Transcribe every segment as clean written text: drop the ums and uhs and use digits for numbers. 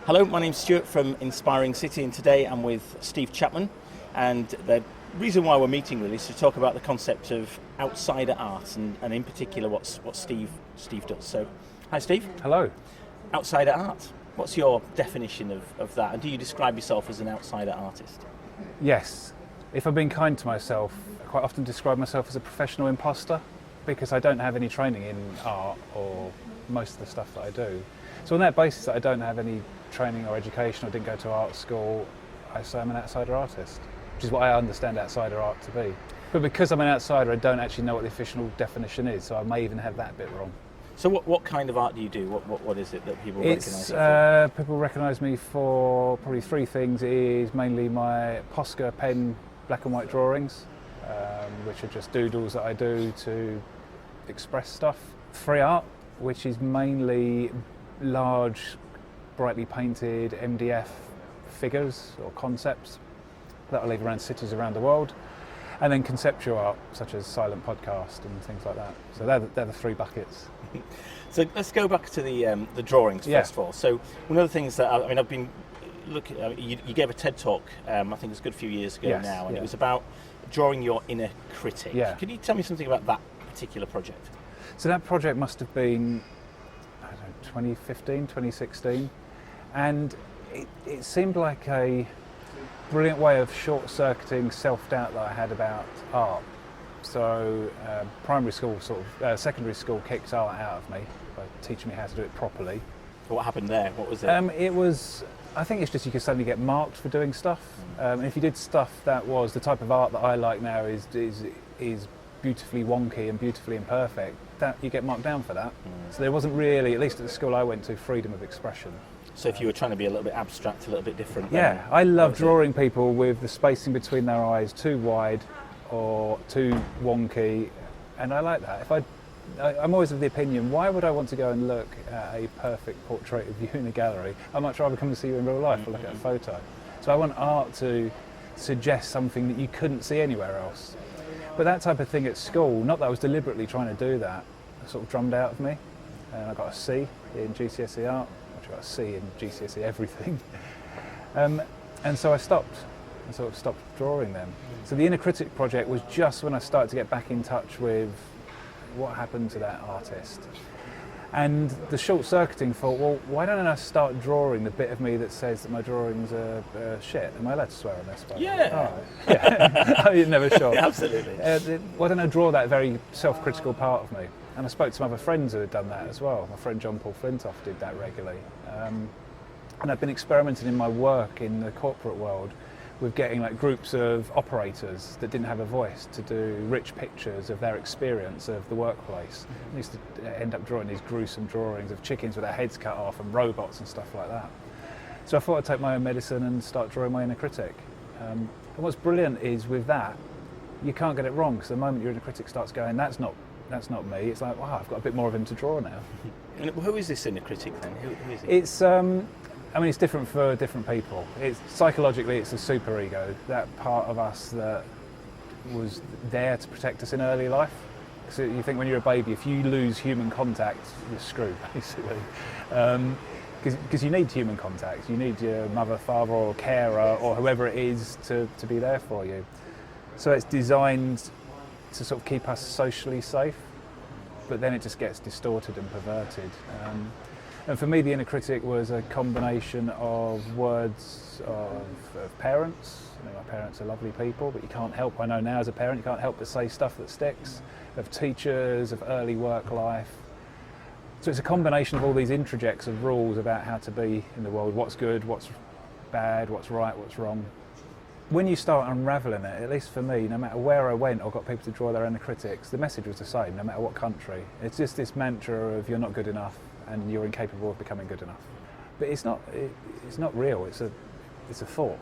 Hello, my name's Stuart from Inspiring City, and today I'm with Steve Chapman, and the reason why we're meeting really is to talk about the concept of outsider art and in particular what Steve does. So, hi Steve. Hello. Outsider art. What's your definition of that, and do you describe yourself as an outsider artist? Yes. If I'm being kind to myself, I quite often describe myself as a professional imposter because I don't have any training in art or most of the stuff that I do. So on that basis that I don't have any training or education or didn't go to art school, I say I'm an outsider artist, which is what I understand outsider art to be. But because I'm an outsider, I don't actually know what the official definition is, so I may even have that bit wrong. So what kind of art do you do? What is it that people recognise you for? People recognise me for probably three things. It is mainly my Posca pen black and white drawings, which are just doodles that I do to express stuff. Free art, which is mainly large, brightly painted MDF figures or concepts that I leave around cities around the world. And then conceptual art, such as silent podcast and things like that. So they're the three buckets. So let's go back to the drawings first of all. So one of the things that I've been looking. You gave a TED talk. I think it was a good few years ago now, and it was about drawing your inner critic. Yeah. Can you tell me something about that particular project? So that project must have been, I don't know, 2015, 2016, and it seemed like a brilliant way of short-circuiting self-doubt that I had about art. So primary school, secondary school kicked art out of me by teaching me how to do it properly. So what happened there? What was it? I think it's just you could suddenly get marked for doing stuff. And if you did stuff that was the type of art that I like now is beautifully wonky and beautifully imperfect, that you get marked down for that. So there wasn't really, at least at the school I went to, freedom of expression. So if you were trying to be a little bit abstract, a little bit different. Yeah, I love drawing people with the spacing between their eyes too wide or too wonky, and I like that. I'm always of the opinion, why would I want to go and look at a perfect portrait of you in a gallery? I'd much rather come and see you in real life or look at a photo. So I want art to suggest something that you couldn't see anywhere else. But that type of thing at school, not that I was deliberately trying to do that, sort of drummed out of me. And I got a C in GCSE art, which I got a C in GCSE everything. And so I stopped. I sort of stopped drawing them. So the Inner Critic project was just when I started to get back in touch with what happened to that artist. And the short-circuiting thought, well, why don't I start drawing the bit of me that says that my drawings are shit? Am I allowed to swear on this? Yeah. Oh, yeah. You're never sure. Yeah, absolutely. Why don't I draw that very self-critical part of me? And I spoke to some other friends who had done that as well. My friend John Paul Flintoff did that regularly. And I've been experimenting in my work in the corporate world with getting like groups of operators that didn't have a voice to do rich pictures of their experience of the workplace. I used to end up drawing these gruesome drawings of chickens with their heads cut off and robots and stuff like that. So I thought I'd take my own medicine and start drawing my inner critic. And what's brilliant is with that, you can't get it wrong, because the moment your inner critic starts going, that's not me, it's like, wow, I've got a bit more of him to draw now. And who is this inner critic then? Who is it? It's different for different people. Psychologically, it's a superego, that part of us that was there to protect us in early life. So you think when you're a baby, if you lose human contact, you're screwed, basically. Because you need human contact. You need your mother, father, or carer, or whoever it is to be there for you. So it's designed to sort of keep us socially safe, but then it just gets distorted and perverted. And for me, the inner critic was a combination of words of parents. My parents are lovely people, but you can't help, I know now as a parent, you can't help but say stuff that sticks. Of teachers, of early work life. So it's a combination of all these introjects of rules about how to be in the world, what's good, what's bad, what's right, what's wrong. When you start unravelling it, at least for me, no matter where I went or got people to draw their inner critics, the message was the same, no matter what country. It's just this mantra of you're not good enough and you're incapable of becoming good enough. But it's not real, it's a thought.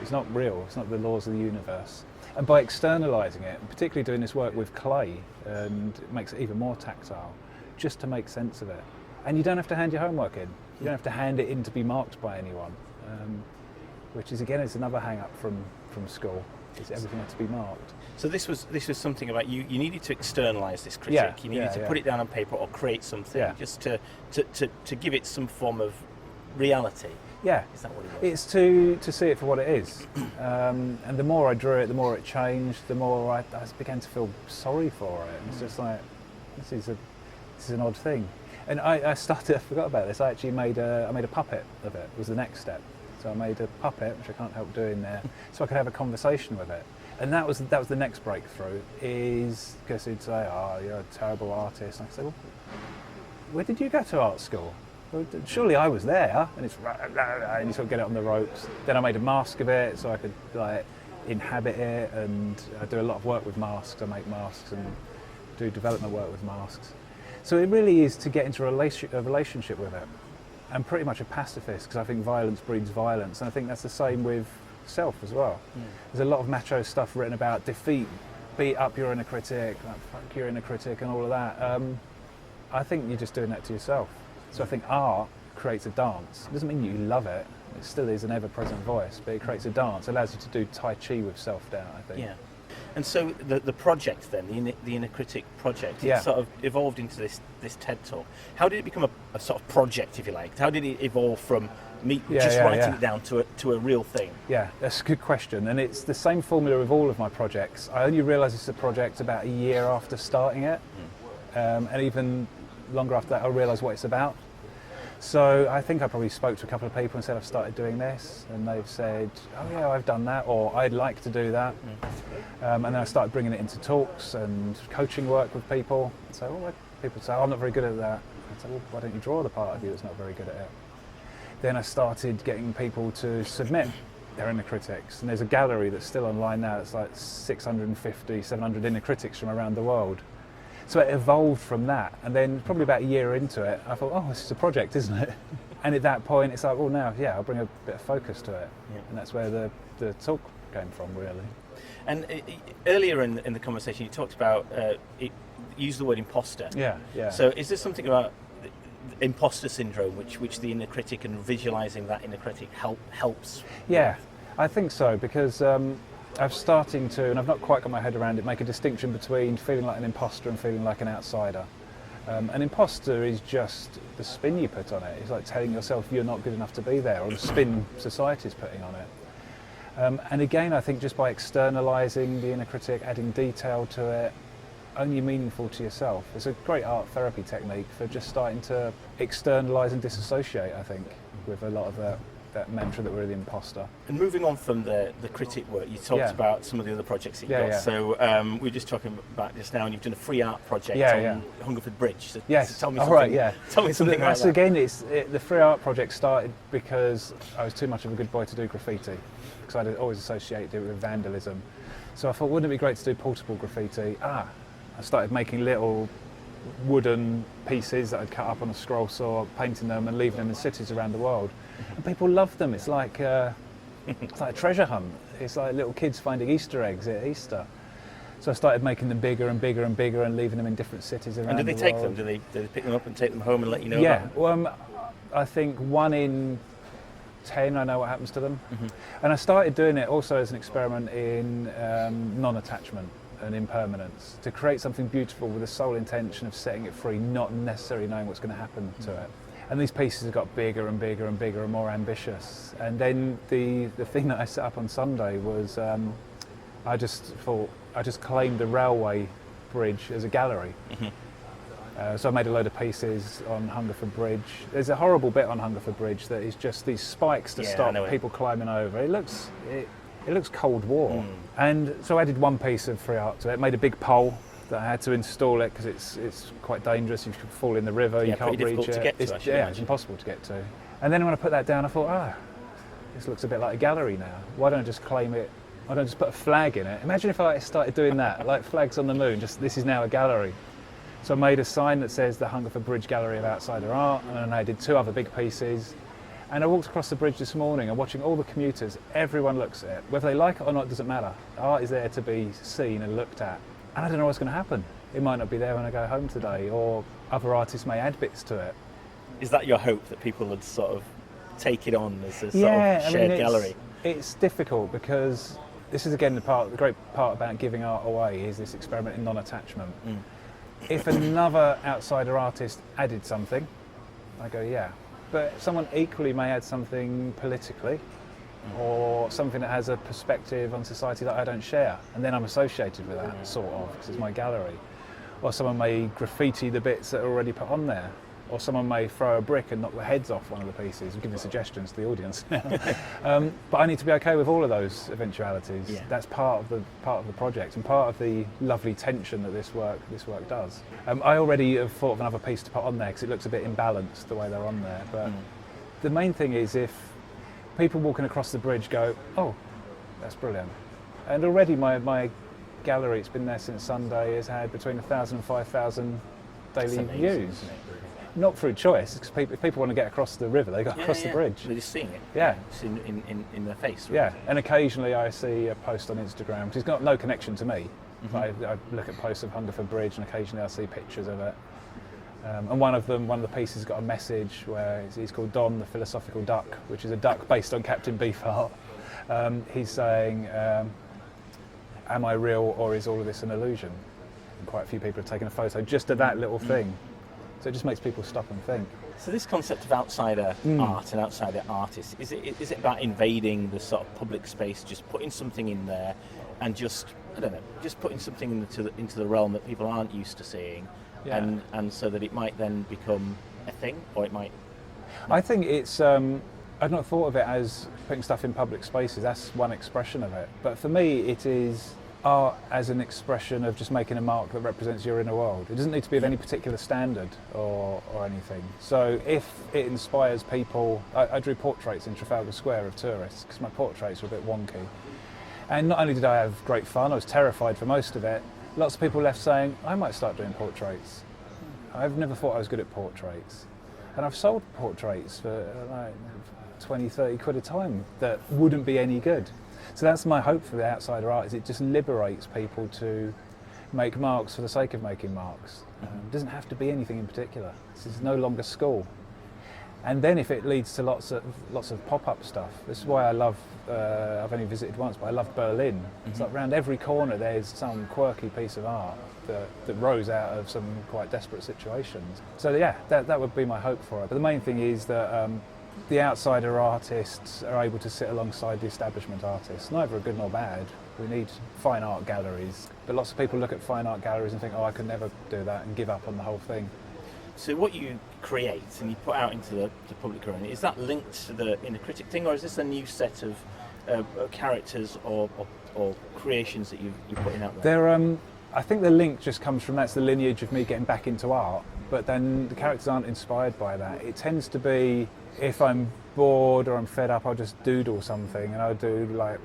It's not real, it's not the laws of the universe. And by externalising it, and particularly doing this work with clay, and it makes it even more tactile, just to make sense of it. And you don't have to hand your homework in. You don't have to hand it in to be marked by anyone. Which is, again, it's another hang-up from school, is everything had to be marked. So this was something about you needed to externalise this critic. You needed to put it down on paper or create something just to give it some form of reality. Yeah, Is that what it was? it's to see it for what it is. And the more I drew it, the more it changed, the more I began to feel sorry for it. It's just like, this is an odd thing. And I forgot about this, I actually made a puppet of it, was the next step. So I made a puppet, which I can't help doing there, so I could have a conversation with it. And that was the next breakthrough, is because he'd say, oh, you're a terrible artist. And I say, well, where did you go to art school? Well, surely I was there. And it's and you sort of get it on the ropes. Then I made a mask of it so I could like inhabit it, and I do a lot of work with masks. I make masks and do development work with masks. So it really is to get into a relationship with it. I'm pretty much a pacifist because I think violence breeds violence, and I think that's the same with self as well. There's a lot of macho stuff written about defeat, beat up your inner critic, like, fuck your inner critic and all of that. I think you're just doing that to yourself. So I think art creates a dance. It doesn't mean you love it. It still is an ever-present voice, but it creates a dance. It allows you to do Tai Chi with self-doubt, I think. Yeah. And so the project then, the Inner Critic project, Yeah. it sort of evolved into this TED Talk. How did it become a sort of project, if you like? How did it evolve from me writing it down to a real thing? Yeah, that's a good question. And it's the same formula with all of my projects. I only realised it's a project about a year after starting it. And even longer after that, I realised what it's about. So I think I probably spoke to a couple of people and said, I've started doing this. And they've said, oh yeah, I've done that, or I'd like to do that. And then I started bringing it into talks and coaching work with people. So people say, oh, I'm not very good at that. I say, well, why don't you draw the part of you that's not very good at it? Then I started getting people to submit their inner critics. And there's a gallery that's still online now. It's like 650, 700 inner critics from around the world. So it evolved from that, and then probably about a year into it, I thought, oh, this is a project, isn't it? And at that point, it's like, well, now, yeah, I'll bring a bit of focus to it. Yeah. And that's where the talk came from, really. And earlier in the conversation, you talked about, used the word imposter. Yeah, yeah. So is there something about imposter syndrome, which the inner critic and visualising that inner critic helps? Yeah, I think so, because I'm starting to, and I've not quite got my head around it, make a distinction between feeling like an imposter and feeling like an outsider. An imposter is just the spin you put on it. It's like telling yourself you're not good enough to be there, or the spin society's putting on it. And again, I think just by externalising the inner critic, adding detail to it, only meaningful to yourself. It's a great art therapy technique for just starting to externalise and disassociate, I think, with a lot of that mantra that we're the imposter. And moving on from the critic work, you talked about some of the other projects that you've got. Yeah. So we were just talking about just now, and you've done a free art project on Hungerford Bridge. So, yes. So tell me something. Tell me something about that. Again, the free art project started because I was too much of a good boy to do graffiti, because I'd always associated it with vandalism. So I thought, wouldn't it be great to do portable graffiti? I started making little wooden pieces that I'd cut up on a scroll saw, painting them and leaving them in cities around the world. And people love them. It's like a treasure hunt. It's like little kids finding Easter eggs at Easter. So I started making them bigger and bigger and bigger and leaving them in different cities around the world. And do they take them? Do they pick them up and take them home and let you know? Yeah. Well, I think 1 in 10 I know what happens to them. And I started doing it also as an experiment in non-attachment and impermanence, to create something beautiful with the sole intention of setting it free, not necessarily knowing what's going to happen to it. And these pieces have got bigger and bigger and bigger and more ambitious. And then the thing that I set up on Sunday was I just claimed the railway bridge as a gallery. So I made a load of pieces on Hungerford Bridge. There's a horrible bit on Hungerford Bridge that is just these spikes to stop people climbing over. It looks Cold War. And so I did one piece of free art to it, made a big pole that I had to install it because it's quite dangerous. You could fall in the river, you can't reach it. It's impossible to get to. And then when I put that down, I thought, this looks a bit like a gallery now. Why don't I just claim it? Why don't I just put a flag in it? Imagine if I started doing that, like flags on the moon, just this is now a gallery. So I made a sign that says the Hungerford Bridge Gallery of Outsider Art, and then I did 2 other big pieces. And I walked across the bridge this morning and watching all the commuters, everyone looks at it. Whether they like it or not, it doesn't matter. Art is there to be seen and looked at. And I don't know what's going to happen. It might not be there when I go home today, or other artists may add bits to it. Is that your hope, that people would sort of take it on as a sort of shared gallery? It's difficult because this is again the great part about giving art away is this experiment in non-attachment. If another outsider artist added something, I go, yeah, but someone equally may add something politically or something that has a perspective on society that I don't share, and then I'm associated with that, sort of, because it's my gallery. Or someone may graffiti the bits that are already put on there, or someone may throw a brick and knock the heads off one of the pieces. I'm giving suggestions to the audience now. But I need to be okay with all of those eventualities. Yeah. That's part of the project and part of the lovely tension that this work does. I already have thought of another piece to put on there because it looks a bit imbalanced the way they're on there. But the main thing is if people walking across the bridge go, oh, that's brilliant. And already my gallery, it's been there since Sunday, has had between 1,000 and 5,000 daily views. Not through choice, because if people want to get across the river, they go across the bridge. They're just seeing it. Yeah. It's in their face. Right? Yeah, and occasionally I see a post on Instagram, because it's got no connection to me. I look at posts of Hungerford Bridge, and occasionally I see pictures of it. And one of the pieces has got a message where he's called Don the Philosophical Duck, which is a duck based on Captain Beefheart. He's saying, am I real or is all of this an illusion? And quite a few people have taken a photo just of that little thing. So it just makes people stop and think. So this concept of outsider art and outsider artists, is it about invading the sort of public space, just putting something in there and just putting something into the realm that people aren't used to seeing, and so that it might then become a thing, or it might... I think it's... I've not thought of it as putting stuff in public spaces. That's one expression of it. But for me, it is art as an expression of just making a mark that represents your inner world. It doesn't need to be of any particular standard or anything. So if it inspires people... I drew portraits in Trafalgar Square of tourists because my portraits were a bit wonky. And not only did I have great fun, I was terrified for most of it. Lots of people left saying, I might start doing portraits. I've never thought I was good at portraits. And I've sold portraits for like 20, 30 quid a time that wouldn't be any good. So that's my hope for the outsider art, is it just liberates people to make marks for the sake of making marks. It doesn't have to be anything in particular. This is no longer school. And then if it leads to lots of pop-up stuff, this is why I love, I've only visited once, but I love Berlin. It's like around every corner there's some quirky piece of art that rose out of some quite desperate situations. So yeah, that would be my hope for it. But the main thing is that the outsider artists are able to sit alongside the establishment artists. Neither are good nor bad. We need fine art galleries. But lots of people look at fine art galleries and think, oh, I could never do that, and give up on the whole thing. So what you create and you put out into the public arena, is that linked to the inner critic thing, or is this a new set of characters or creations that you're putting out there? I think the link just comes from, that's the lineage of me getting back into art, but then the characters aren't inspired by that. It tends to be, if I'm bored or I'm fed up, I'll just doodle something, and I'll do like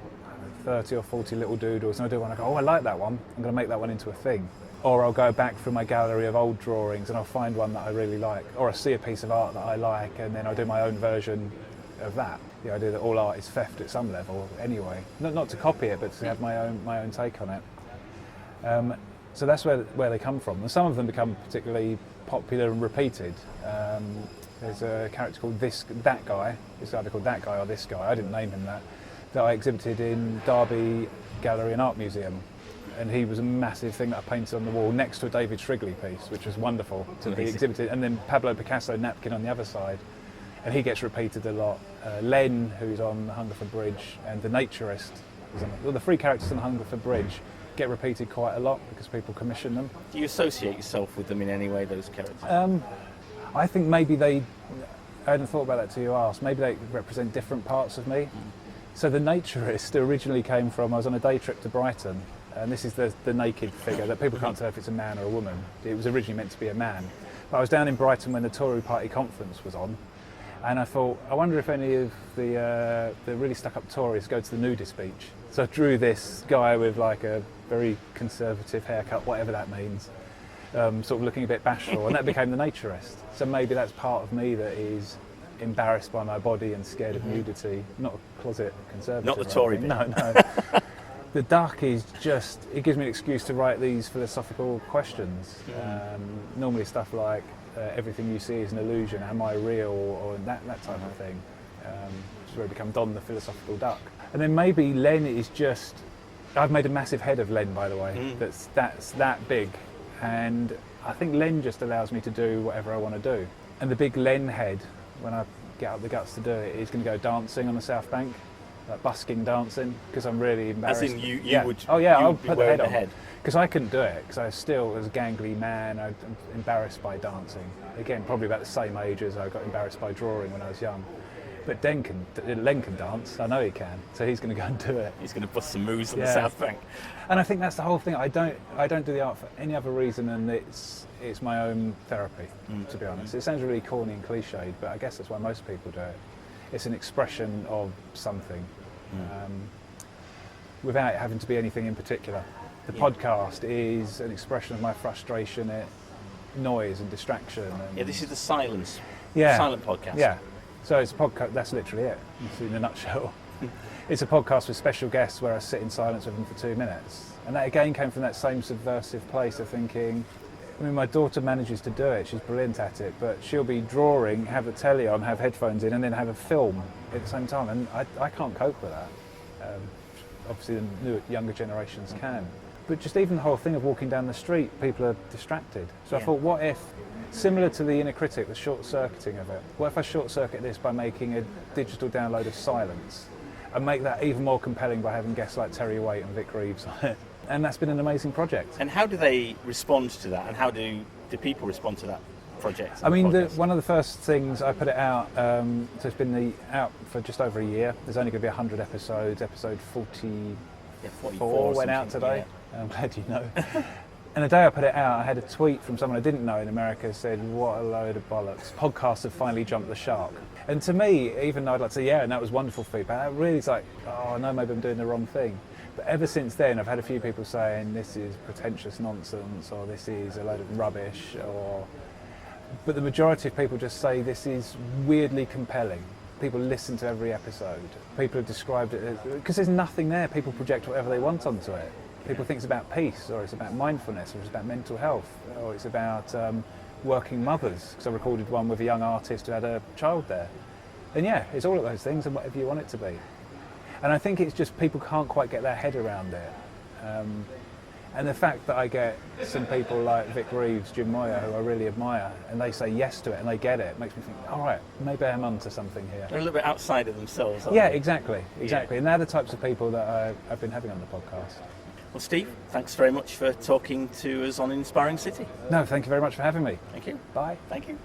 30 or 40 little doodles, and I'll do one, I go, oh, I like that one, I'm going to make that one into a thing. Or I'll go back through my gallery of old drawings and I'll find one that I really like. Or I'll see a piece of art that I like and then I'll do my own version of that. The idea that all art is theft at some level anyway. Not to copy it, but to have my own take on it. So that's where they come from. And some of them become particularly popular and repeated. There's a character called That Guy. It's either called That Guy or This Guy. I didn't name him that I exhibited in Derby Gallery and Art Museum. And he was a massive thing that I painted on the wall next to a David Shrigley piece, which was wonderful to be exhibited. And then Pablo Picasso napkin on the other side, and he gets repeated a lot. Len, who's on the Hungerford Bridge, and the Naturist, the three characters on the Hungerford Bridge get repeated quite a lot because people commission them. Do you associate yourself with them in any way, those characters? I think maybe I hadn't thought about that till you asked. Maybe they represent different parts of me. So the Naturist originally came from, I was on a day trip to Brighton. And this is the naked figure that people can't tell if it's a man or a woman. It was originally meant to be a man. But I was down in Brighton when the Tory party conference was on, and I thought, I wonder if any of the really stuck-up Tories go to the nudist beach. So I drew this guy with like a very conservative haircut, whatever that means, sort of looking a bit bashful, and that became the Naturist. So maybe that's part of me that is embarrassed by my body and scared of nudity. Not a closet conservative. Not the Tory bit. No. The duck is just, it gives me an excuse to write these philosophical questions. Normally stuff like, everything you see is an illusion, am I real, or that type of thing. Which is where I become Don the Philosophical Duck. And then maybe Len is just, I've made a massive head of Len, by the way, that's that big. And I think Len just allows me to do whatever I want to do. And the big Len head when I get up the guts to do it, is going to go dancing on the South Bank, like busking dancing, because I'm really embarrassed. As in you would. Oh yeah, you I'll would be put the wearing head on. Because I couldn't do it, because I still was a gangly man. I'm embarrassed by dancing. Again, probably about the same age as I got embarrassed by drawing when I was young. But Len can dance. I know he can. So he's going to go and do it. He's going to bust some moves on the South Bank. And I think that's the whole thing. I don't do the art for any other reason than it's my own therapy. To be honest, it sounds really corny and cliched, but I guess that's why most people do it. It's an expression of something, without it having to be anything in particular. The podcast is an expression of my frustration at noise and distraction. And This is the silent podcast. Yeah. So it's a podcast, that's literally it, in a nutshell. It's a podcast with special guests where I sit in silence with them for 2 minutes. And that again came from that same subversive place of thinking, I mean, my daughter manages to do it, she's brilliant at it, but she'll be drawing, have the telly on, have headphones in, and then have a film at the same time. And I can't cope with that. Obviously the younger generations can. But just even the whole thing of walking down the street, people are distracted. So I thought, what if, similar to the inner critic, the short-circuiting of it, what if I short-circuit this by making a digital download of silence and make that even more compelling by having guests like Terry Waite and Vic Reeves on it? And that's been an amazing project. And how do they respond to that? And how do people respond to that project? I mean, one of the first things I put it out, so it's been out for just over a year. There's only going to be 100 episodes. Episode 44 went out today. I'm glad you know. And the day I put it out, I had a tweet from someone I didn't know in America said, "What a load of bollocks. Podcasts have finally jumped the shark." And to me, even though I'd like to say, and that was wonderful feedback, it really is like, oh no, maybe I'm doing the wrong thing. But ever since then, I've had a few people saying, this is pretentious nonsense, or this is a load of rubbish, but the majority of people just say this is weirdly compelling. People listen to every episode. People have described it as, because there's nothing there, people project whatever they want onto it. People think it's about peace, or it's about mindfulness, or it's about mental health, or it's about working mothers, because I recorded one with a young artist who had a child there. And it's all of those things and whatever you want it to be. And I think it's just people can't quite get their head around it. And the fact that I get some people like Vic Reeves, Jim Moyer, who I really admire, and they say yes to it and they get it, makes me think, all right, maybe I'm onto something here. They're a little bit outside of themselves, aren't they? Exactly. Yeah. And they're the types of people that I've been having on the podcast. Well, Steve, thanks very much for talking to us on Inspiring City. No, thank you very much for having me. Thank you. Bye. Thank you.